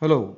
Hello.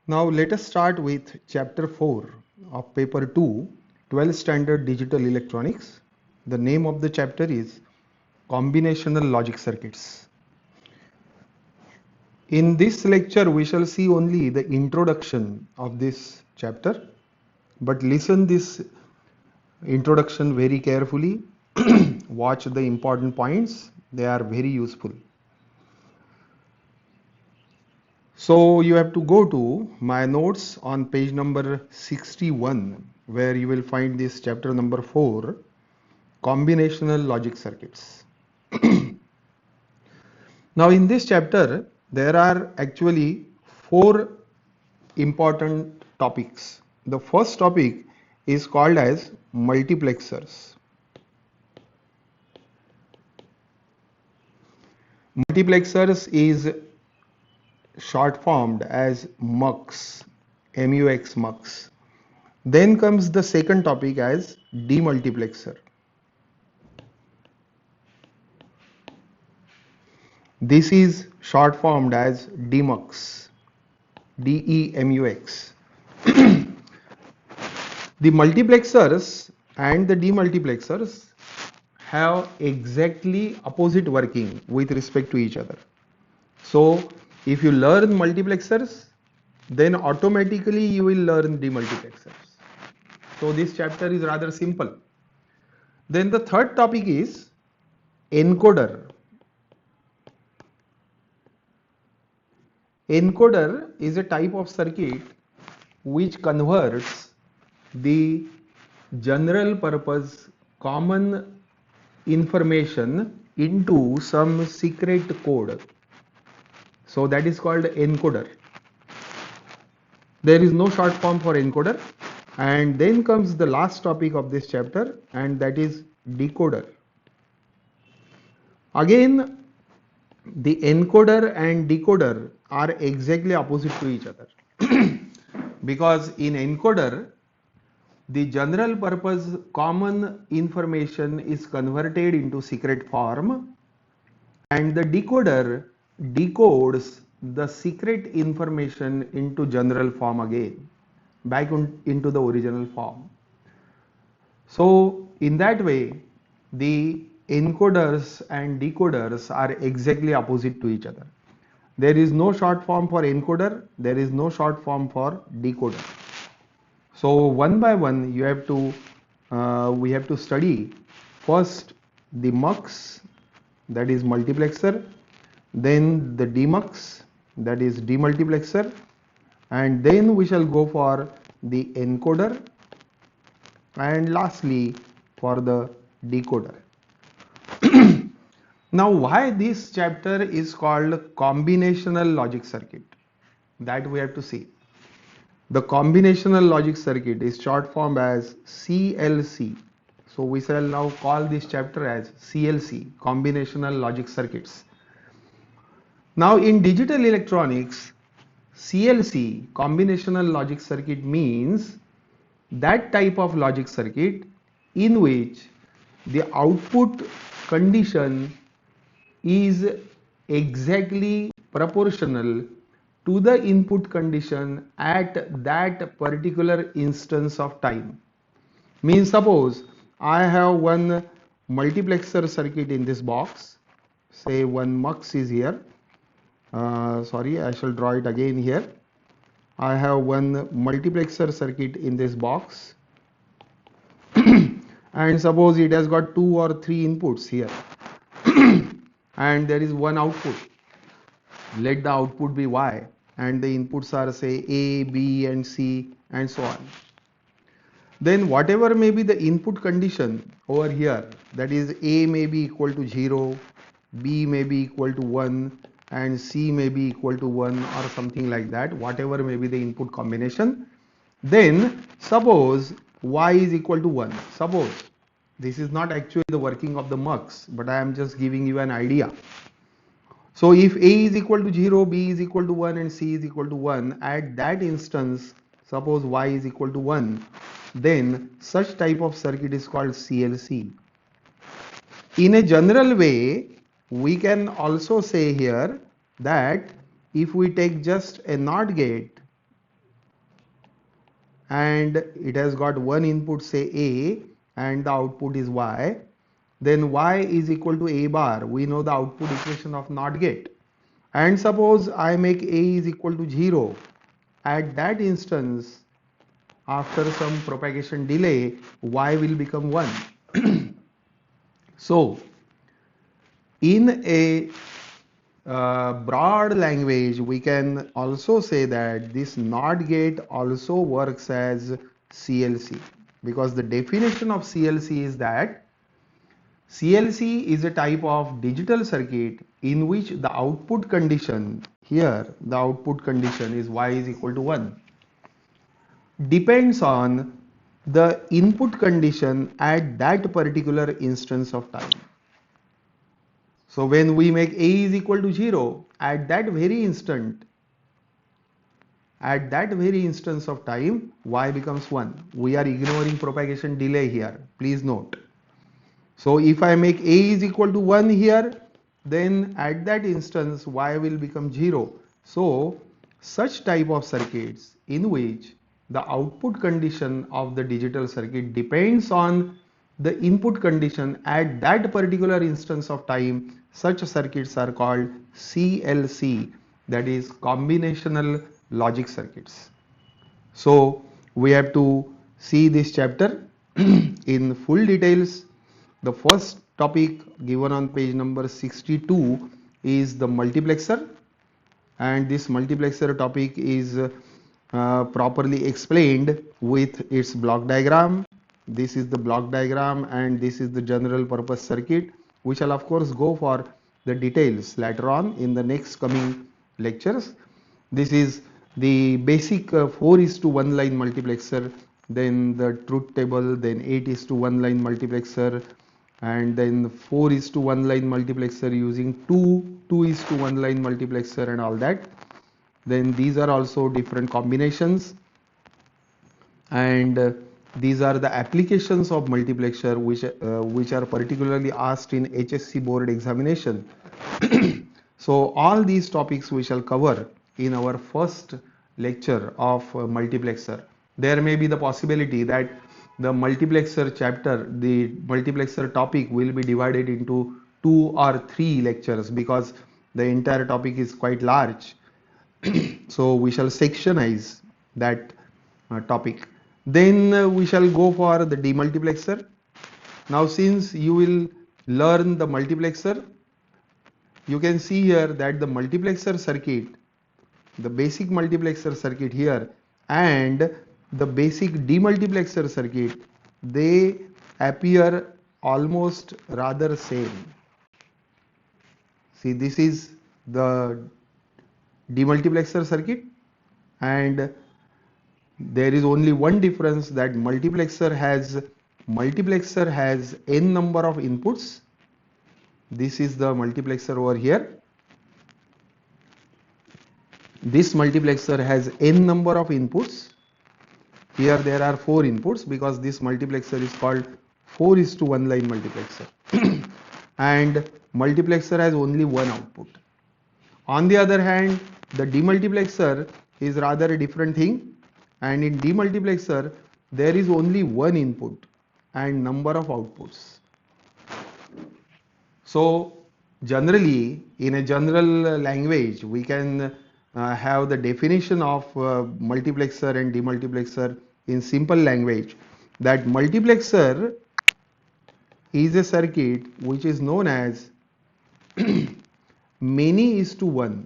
Now let us start with chapter 4 of paper 2, 12th standard digital electronics. The name of the chapter is combinational logic circuits. In this lecture we shall see only the introduction of this chapter, but listen this introduction very carefully. Watch the important points, they are very useful. So you have to go to my notes on page number 61, where you will find this chapter number 4, combinational logic circuits. Now in this chapter there are actually 4 important topics. The first topic is called as multiplexers. Multiplexers is short formed as MUX, MUX MUX. Then comes the second topic as demultiplexer. This is short formed as DEMUX, DEMUX. The multiplexers and the demultiplexers have exactly opposite working with respect to each other. So if you learn multiplexers, then automatically you will learn demultiplexers. So this chapter is rather simple. Then the third topic is encoder. Encoder is a type of circuit which converts the general purpose common information into some secret code. So that is called encoder. There is no short form for encoder. And then comes the last topic of this chapter, and that is decoder. Again, the encoder and decoder are exactly opposite to each other. Because in encoder, the general purpose common information is converted into secret form, and the decoder decodes the secret information into general form again, back into the original form. So in that way, the encoders and decoders are exactly opposite to each other. There is no short form for encoder, there is no short form for decoder. So one by one we have to study first the MUX, that is multiplexer, then the DEMUX, that is demultiplexer, and then we shall go for the encoder, and lastly for the decoder. Now why this chapter is called combinational logic circuit, that we have to see. The combinational logic circuit is short formed as CLC. So we shall now call this chapter as CLC, combinational logic circuits. Now in digital electronics, CLC, combinational logic circuit, means that type of logic circuit in which the output condition is exactly proportional to the input condition at that particular instance of time. Means suppose I have one multiplexer circuit in this box, say one MUX is here. Sorry, I shall draw it again here. I have one multiplexer circuit in this box and suppose it has got 2 or 3 inputs here and there is one output. Let the output be Y and the inputs are say A, B and C and so on. Then whatever may be the input condition over here, that is A may be equal to 0, B may be equal to 1 and C may be equal to 1 or something like that, whatever may be the input combination. Then suppose Y is equal to 1. Suppose this is not actually the working of the MUX, but I am just giving you an idea. So if A is equal to 0, B is equal to 1 and C is equal to 1, at that instance suppose Y is equal to 1, then such type of circuit is called CLC. In a general way, we can also say here that if we take just a NOT gate and it has got one input, say A, and the output is Y, then Y is equal to A bar. We know the output equation of NOT gate. And suppose I make A is equal to 0. At that instance, after some propagation delay, Y will become 1. So, in a broad language, we can also say that this NOT gate also works as CLC, because the definition of CLC is that CLC is a type of digital circuit in which the output condition, here the output condition is Y is equal to 1, depends on the input condition at that particular instance of time. So when we make A is equal to 0, at that very instant, at that very instance of time, Y becomes 1. We are ignoring propagation delay here, please note. So if I make A is equal to 1 here, then at that instance Y will become 0. So such type of circuits in which the output condition of the digital circuit depends on the input condition at that particular instance of time, such circuits are called CLC, that is combinational logic circuits. So we have to see this chapter in full details. The first topic given on page number 62 is the multiplexer, and this multiplexer topic is properly explained with its block diagram. This is the block diagram and this is the general purpose circuit. We shall of course go for the details later on in the next coming lectures. This is the basic 4:1 line multiplexer, then the truth table, then 8:1 line multiplexer, and then 4:1 line multiplexer using 2:1 line multiplexer and all that. Then these are also different combinations, and these are the applications of multiplexer which are particularly asked in HSC board examination. So all these topics we shall cover in our first lecture of multiplexer. There may be the possibility that the multiplexer chapter, the multiplexer topic will be divided into 2 or 3 lectures because the entire topic is quite large. So we shall sectionize that topic. Then we shall go for the demultiplexer. Now since you will learn the multiplexer, you can see here that the multiplexer circuit, the basic multiplexer circuit here and the basic demultiplexer circuit, they appear almost rather same. See, this is the demultiplexer circuit, and there is only one difference, that multiplexer has n number of inputs. This is the multiplexer over here. This multiplexer has n number of inputs. Here there are 4 inputs because this multiplexer is called 4:1 line multiplexer. And multiplexer has only one output. On the other hand, the demultiplexer is rather a different thing, and in demultiplexer there is only one input and number of outputs. So generally, in a general language, we can have the definition of multiplexer and demultiplexer in simple language, that multiplexer is a circuit which is known as many:1.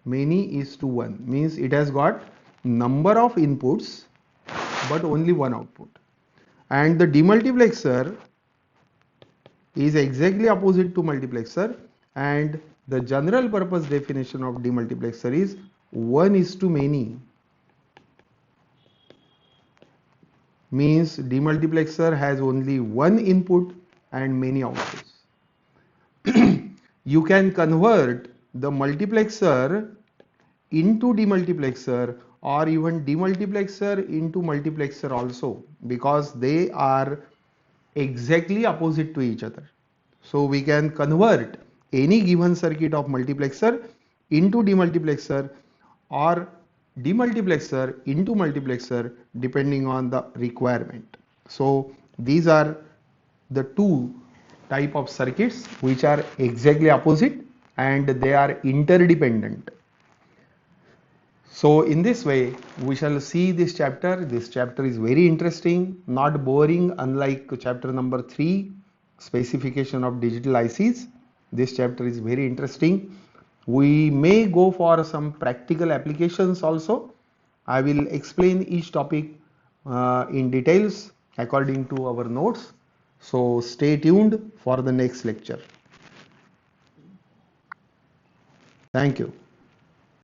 Many:1 means it has got number of inputs but only one output. And the demultiplexer is exactly opposite to multiplexer, and the general purpose definition of demultiplexer is 1:many. Means demultiplexer has only one input and many outputs. You can convert the multiplexer into demultiplexer or even demultiplexer into multiplexer also, because they are exactly opposite to each other. So we can convert any given circuit of multiplexer into demultiplexer or demultiplexer into multiplexer depending on the requirement. So these are the two type of circuits which are exactly opposite and they are interdependent. So in this way we shall see this chapter. This chapter is very interesting, not boring, unlike chapter number 3, specification of digital ICs. This chapter is very interesting. We may go for some practical applications also. I will explain each topic in details according to our notes. So stay tuned for the next lecture. Thank you.